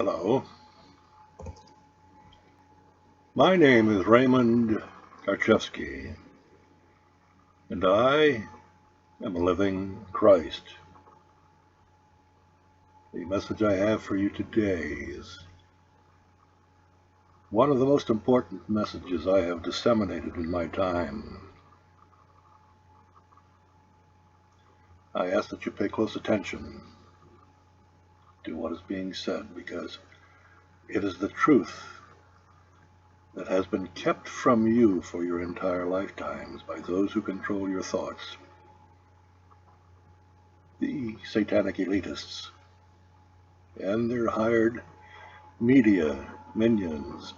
Hello, my name is Raymond Karchevsky, and I am a living Christ. The message I have for you today is one of the most important messages I have disseminated in my time. I ask that you pay close attention to what is being said because it is the truth that has been kept from you for your entire lifetimes by those who control your thoughts, the satanic elitists and their hired media minions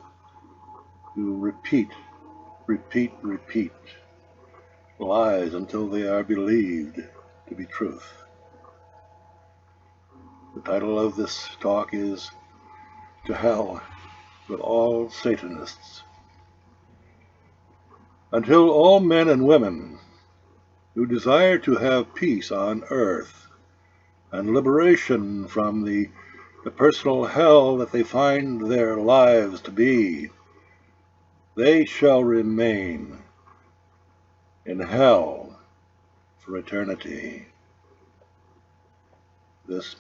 who repeat lies until they are believed to be truth. The title of this talk is To Hell with All Satanists. Until all men and women who desire to have peace on earth and liberation from the personal hell that they find their lives to be, they shall remain in hell for eternity. This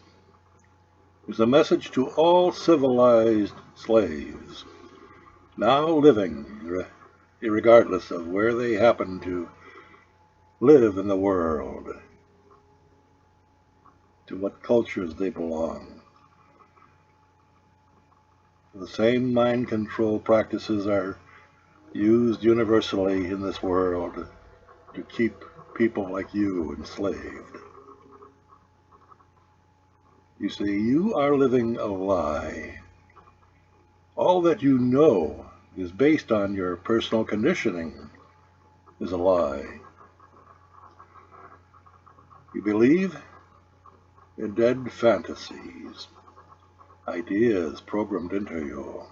is a message to all civilized slaves, now living, regardless of where they happen to live in the world, to what cultures they belong. The same mind control practices are used universally in this world to keep people like you enslaved. You see, you are living a lie. All that you know is based on your personal conditioning is a lie. You believe in dead fantasies, ideas programmed into you,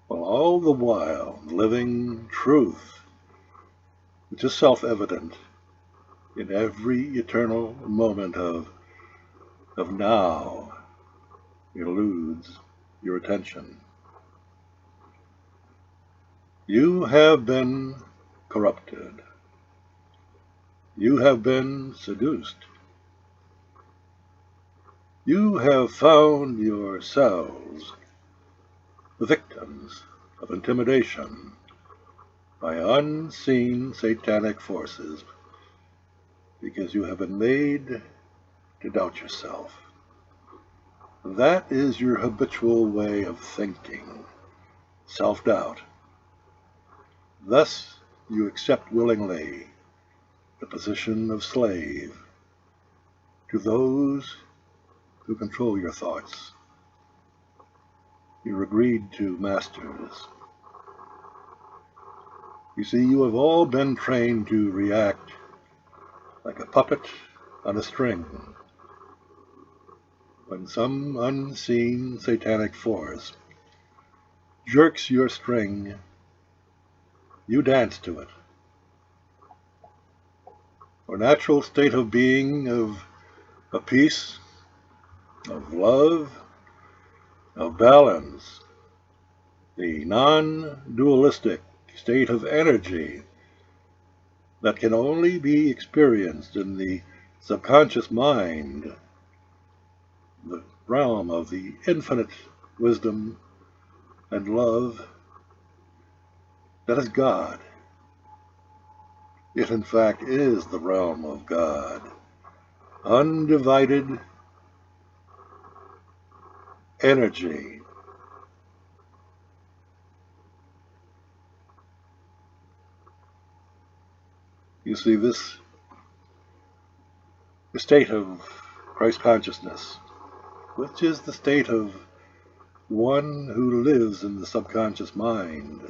while all the while living truth, which is self-evident in every eternal moment of now, eludes your attention. You have been corrupted. You have been seduced. You have found yourselves victims of intimidation by unseen satanic forces because you have been made to doubt yourself. That is your habitual way of thinking, self-doubt. Thus, you accept willingly the position of slave to those who control your thoughts. You agreed to masters. You see, you have all been trained to react like a puppet on a string. When some unseen satanic force jerks your string, you dance to it. Our natural state of being of peace, of love, of balance, the non-dualistic state of energy that can only be experienced in the subconscious mind, the realm of the infinite wisdom and love that is God. It in fact is the realm of God, undivided energy. You see, this state of Christ consciousness, which is the state of one who lives in the subconscious mind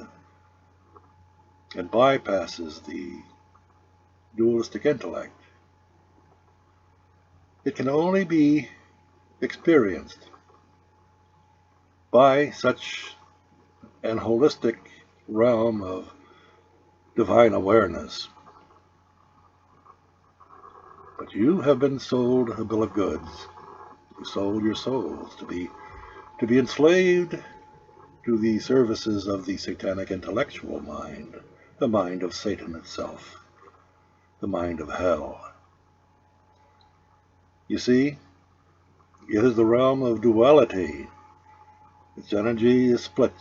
and bypasses the dualistic intellect. It can only be experienced by such an holistic realm of divine awareness. But you have been sold a bill of goods. You sold your souls to be to be enslaved to the services of the satanic intellectual mind, the mind of Satan itself, the mind of hell. You see, it is the realm of duality. Its energy is split,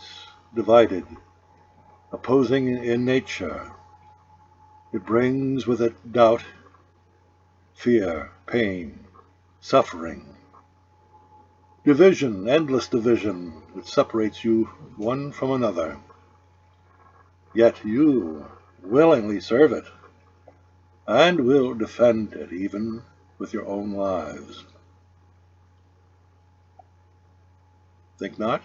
divided, opposing in nature. It brings with it doubt, fear, pain, suffering, division, endless division, which separates you one from another. Yet you willingly serve it, and will defend it even with your own lives. Think not?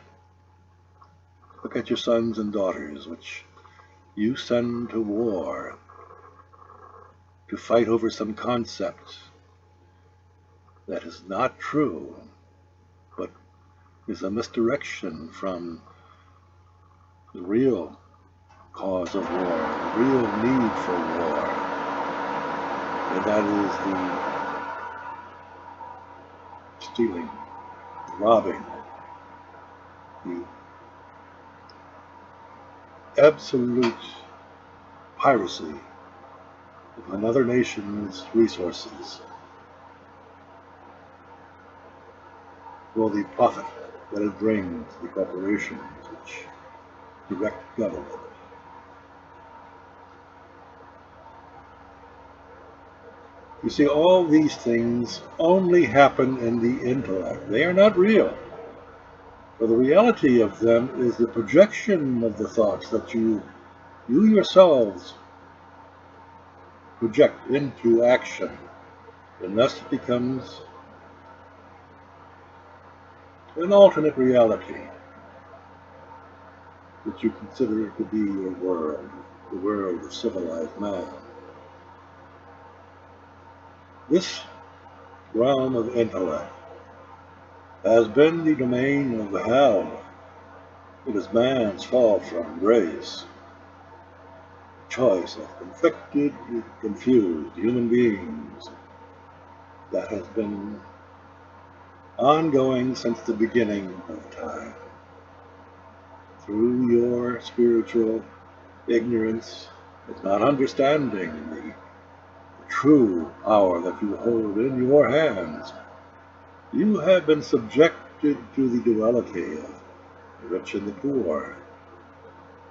Look at your sons and daughters, which you send to war, to fight over some concept that is not true, but is a misdirection from the real cause of war, the real need for war, and that is the stealing, the robbing, the absolute piracy of another nation's resources for the profit that it brings to the corporations which direct government. You see, all these things only happen in the intellect. They are not real. For the reality of them is the projection of the thoughts that you yourselves project into action. And thus it becomes an alternate reality that you consider to be your world, the world of civilized man. This realm of intellect has been the domain of hell. It is man's fall from grace, choice of conflicted, confused human beings that has been ongoing since the beginning of time. Through your spiritual ignorance, of not understanding the true power that you hold in your hands, you have been subjected to the duality of the rich and the poor,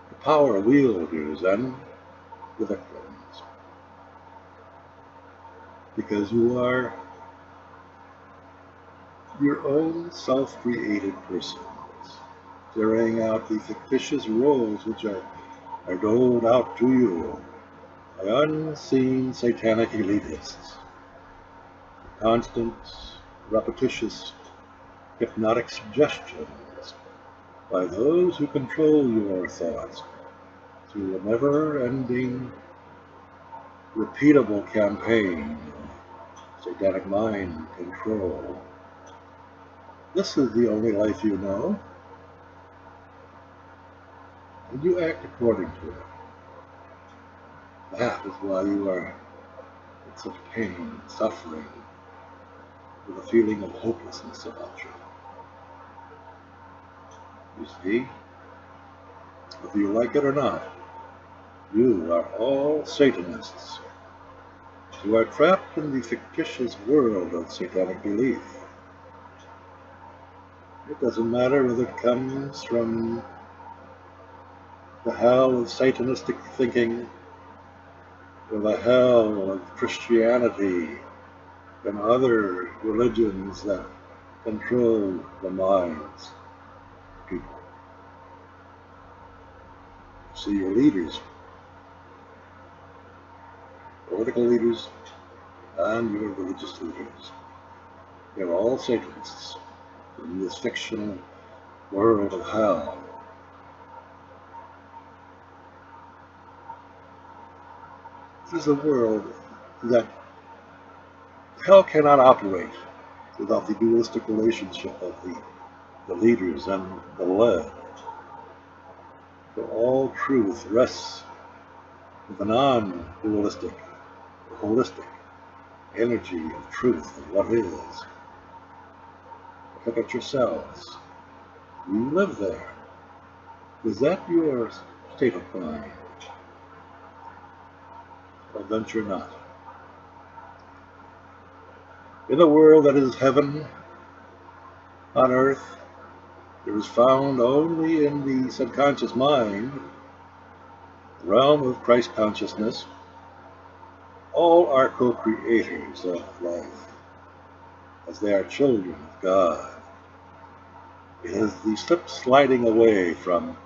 the power wielders and the victims, because you are your own self-created persons, carrying out the fictitious roles which are doled out to you by unseen satanic elitists. Constant, repetitious, hypnotic suggestions by those who control your thoughts through a never-ending, repeatable campaign of satanic mind control. This is the only life you know, and you act according to it. That is why you are in such pain and suffering, with a feeling of hopelessness about you. You see, whether you like it or not, you are all Satanists. You are trapped in the fictitious world of satanic belief. It doesn't matter whether it comes from the hell of Satanistic thinking, or the hell of Christianity and other religions that control the minds of people. See, your leaders, political leaders, and your religious leaders, they're all Satanists in this fictional world of hell. This is a world that hell cannot operate without the dualistic relationship of the leaders and the led. For all truth rests with a non-dualistic, holistic energy of truth of what is. Look at yourselves. You live there. Is that your state of mind? Or venture not. In a world that is heaven on earth, there is found only in the subconscious mind, the realm of Christ consciousness. All are co-creators of life, as they are children of God. It is the slip sliding away from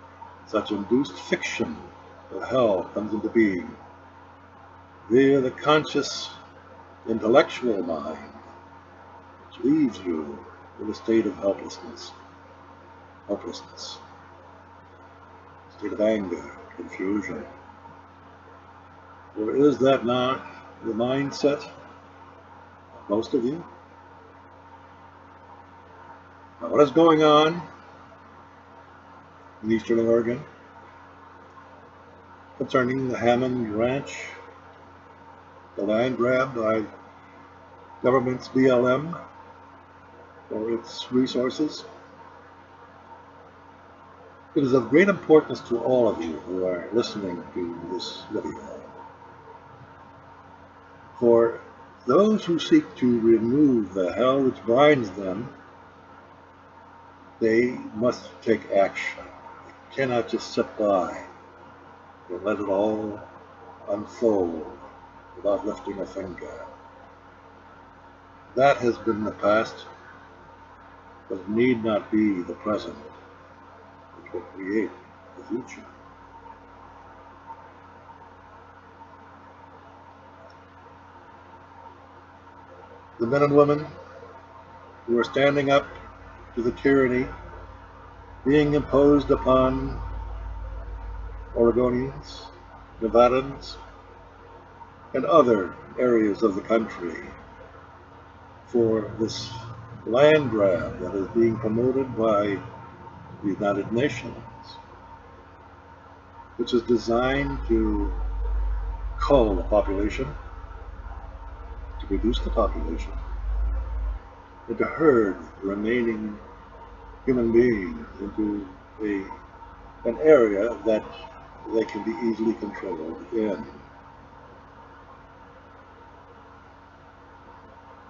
such induced fiction that hell comes into being via the conscious intellectual mind, which leaves you in a state of helplessness, a state of anger, confusion. Or is that not the mindset of most of you? Now, what is going on in Eastern Oregon concerning the Hammond Ranch, the land grab by government's BLM for its resources? It is of great importance to all of you who are listening to this video. For those who seek to remove the hell which binds them, they must take action. They cannot just sit by and let it all unfold without lifting a finger. That has been the past, but it need not be the present, which will create the future. The men and women who are standing up to the tyranny being imposed upon Oregonians, Nevadans, and other areas of the country for this land grab that is being promoted by the United Nations, which is designed to cull the population, to reduce the population, and to herd the remaining human beings into an area that they can be easily controlled in.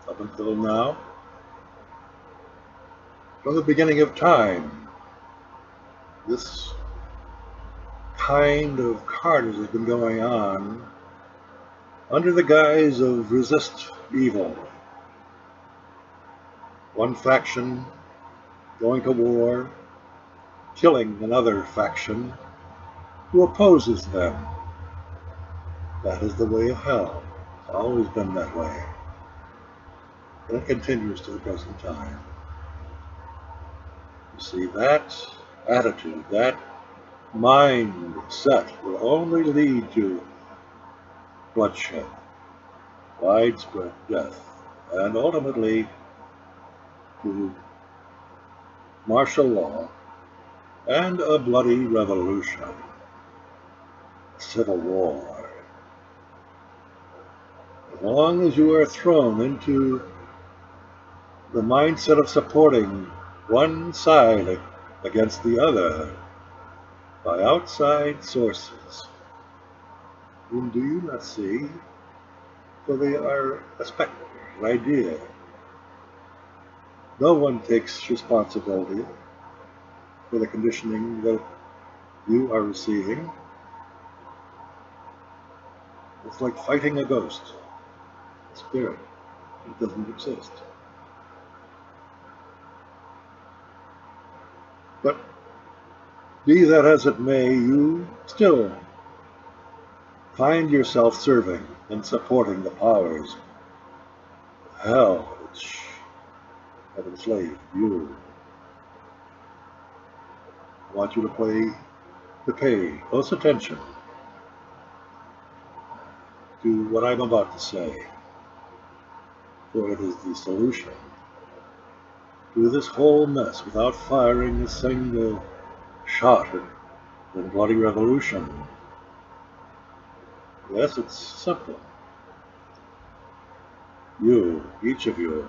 Up until now, from the beginning of time, this kind of carnage has been going on under the guise of resist evil. One faction going to war, killing another faction who opposes them. That is the way of hell. It's always been that way. And it continues to the present time. You see, that attitude, that mindset will only lead to bloodshed, widespread death, and ultimately to martial law and a bloody revolution, civil war. As long as you are thrown into the mindset of supporting one side against the other by outside sources, whom do you not see? For they are a specter, an idea. No one takes responsibility for the conditioning that you are receiving. It's like fighting a ghost, a spirit. It doesn't exist. But be that as it may, you still find yourself serving and supporting the powers of hell which have enslaved you. I want you to pay close attention to what I'm about to say, for it is the solution to this whole mess without firing a single shot at the bloody revolution. Yes, it's simple. You, each of you,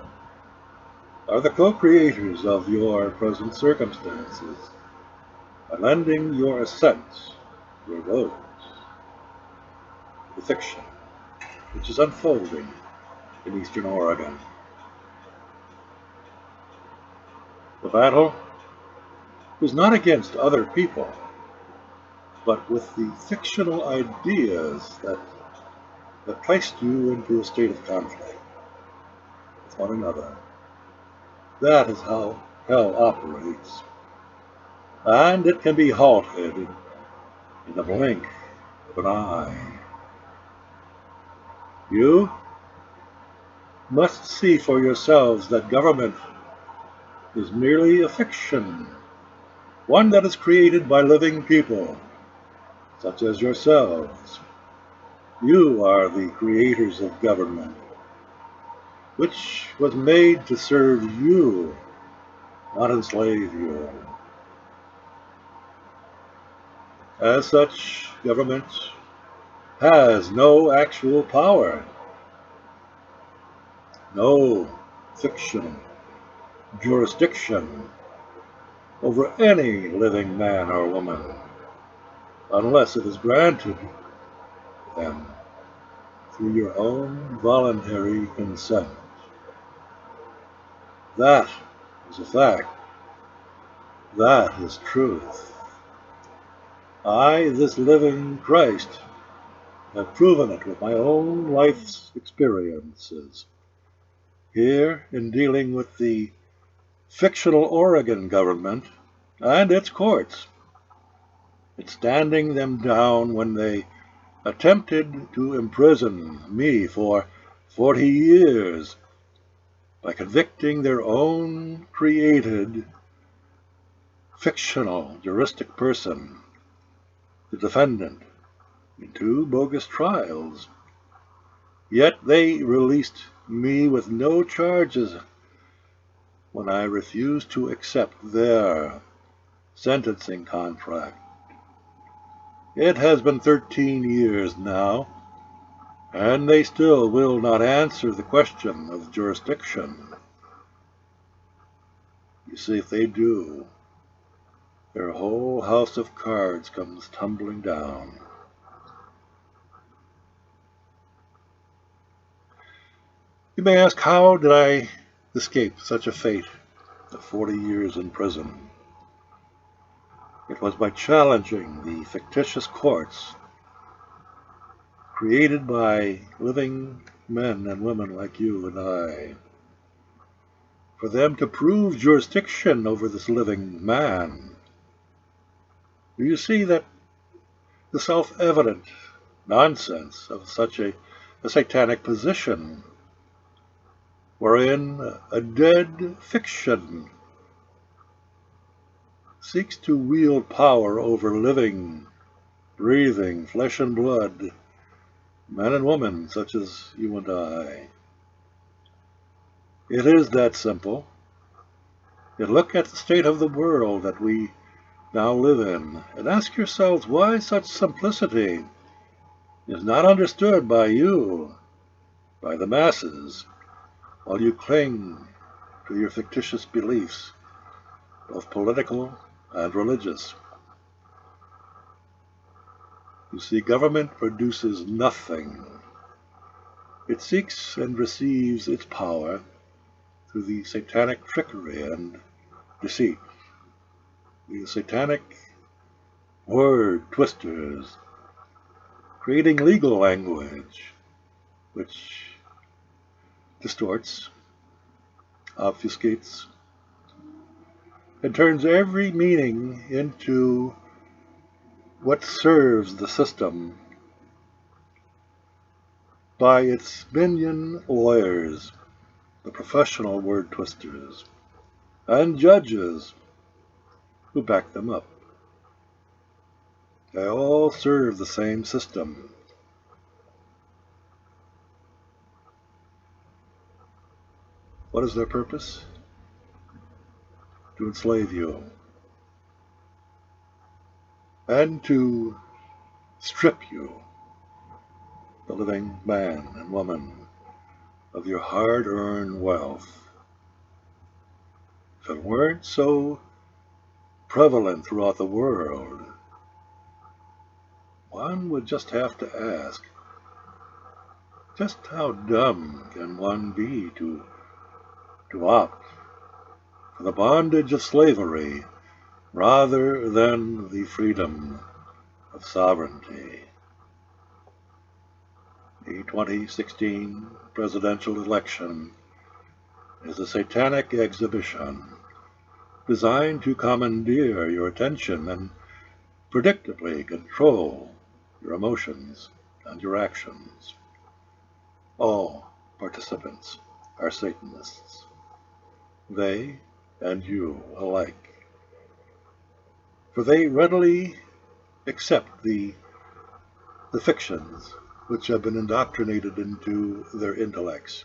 are the co-creators of your present circumstances, and lending your assent, your vote, to the fiction which is unfolding in eastern Oregon. The battle is not against other people, but with the fictional ideas that placed you into a state of conflict with one another. That is how hell operates, and it can be halted in the blink of an eye. You must see for yourselves that government is merely a fiction, one that is created by living people, such as yourselves. You are the creators of government, which was made to serve you, not enslave you. As such, government has no actual power, no fictional jurisdiction over any living man or woman, unless it is granted them through your own voluntary consent. That is a fact. That is truth. I, this living Christ, have proven it with my own life's experiences. Here, in dealing with the fictional Oregon government and its courts, in standing them down when they attempted to imprison me for 40 years by convicting their own created fictional juristic person, the defendant, in 2 bogus trials. Yet they released me with no charges when I refused to accept their sentencing contract. It has been 13 years now, and they still will not answer the question of jurisdiction. You see, if they do, their whole house of cards comes tumbling down. You may ask, how did I escape such a fate of 40 years in prison? It was by challenging the fictitious courts created by living men and women like you and I, for them to prove jurisdiction over this living man. Do you see that the self-evident nonsense of such a satanic position, wherein a dead fiction seeks to wield power over living, breathing, flesh and blood, men and women such as you and I? It is that simple. Yet look at the state of the world that we now live in, and ask yourselves why such simplicity is not understood by you, by the masses, while you cling to your fictitious beliefs, both political and religious. You see, government produces nothing. It seeks and receives its power through the satanic trickery and deceit, the satanic word twisters, creating legal language which distorts, obfuscates, and turns every meaning into what serves the system by its minion lawyers, the professional word twisters, and judges who back them up. They all serve the same system. What is their purpose? To enslave you and to strip you, the living man and woman, of your hard-earned wealth. that weren't so prevalent throughout the world, one would just have to ask, just how dumb can one be to opt for the bondage of slavery rather than the freedom of sovereignty? The 2016 presidential election is a satanic exhibition designed to commandeer your attention and predictably control your emotions and your actions. All participants are Satanists, they and you alike, for they readily accept the fictions which have been indoctrinated into their intellects,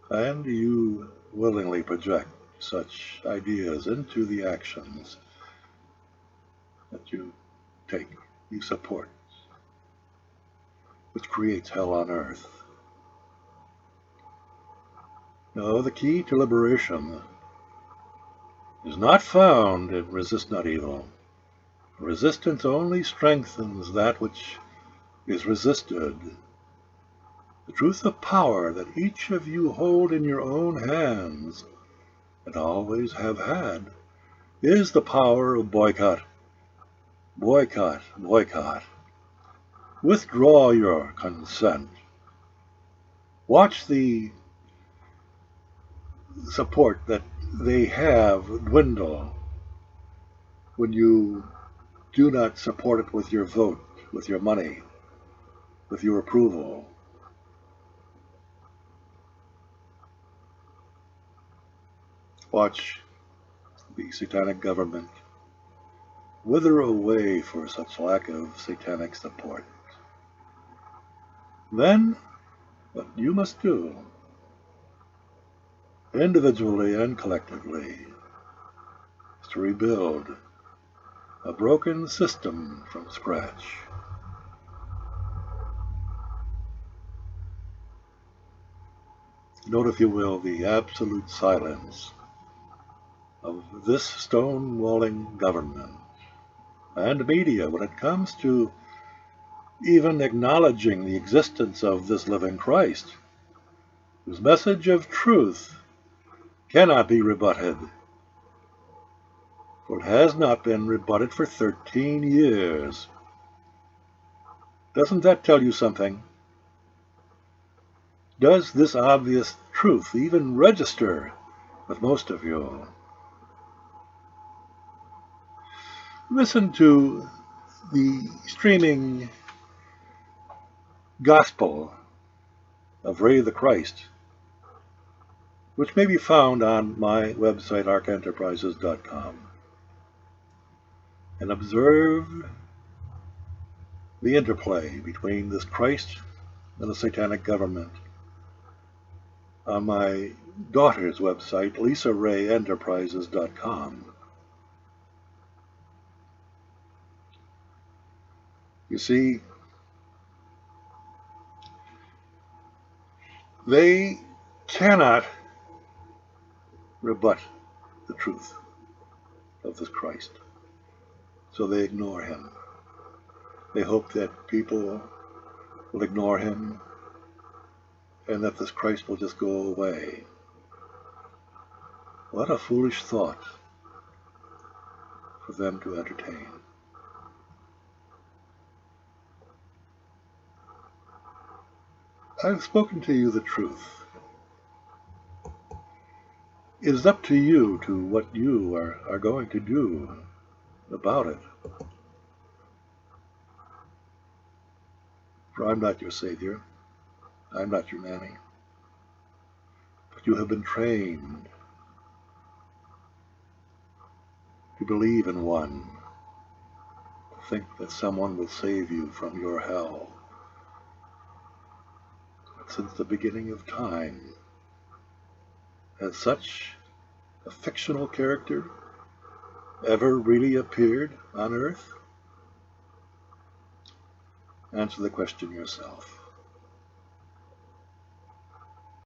and you willingly project such ideas into the actions that you take, you support, which creates hell on earth. No, the key to liberation is not found in resist not evil. Resistance only strengthens that which is resisted. The truth of power that each of you hold in your own hands and always have had is the power of boycott. Boycott, boycott. Withdraw your consent. Watch the support that they have dwindle when you do not support it with your vote, with your money, with your approval. Watch the satanic government wither away for such lack of satanic support. Then, what you must do, individually and collectively, is to rebuild a broken system from scratch. Note, if you will, the absolute silence of this stonewalling government and media when it comes to even acknowledging the existence of this living Christ, whose message of truth cannot be rebutted, for it has not been rebutted for 13 years. Doesn't that tell you something? Does this obvious truth even register with most of you? Listen to the streaming gospel of Ray the Christ, which may be found on my website, arkenterprises.com, and observe the interplay between this Christ and the satanic government on my daughter's website, lisarayenterprises.com. You see, they cannot rebut the truth of this Christ, so they ignore him. They hope that people will ignore him and that this Christ will just go away. What a foolish thought for them to entertain. I've spoken to you the truth. It is up to you to what you are going to do about it. For I'm not your Savior. I'm not your nanny. But you have been trained to believe in one, to think that someone will save you from your hell. Since the beginning of time, has such a fictional character ever really appeared on earth? Answer the question yourself.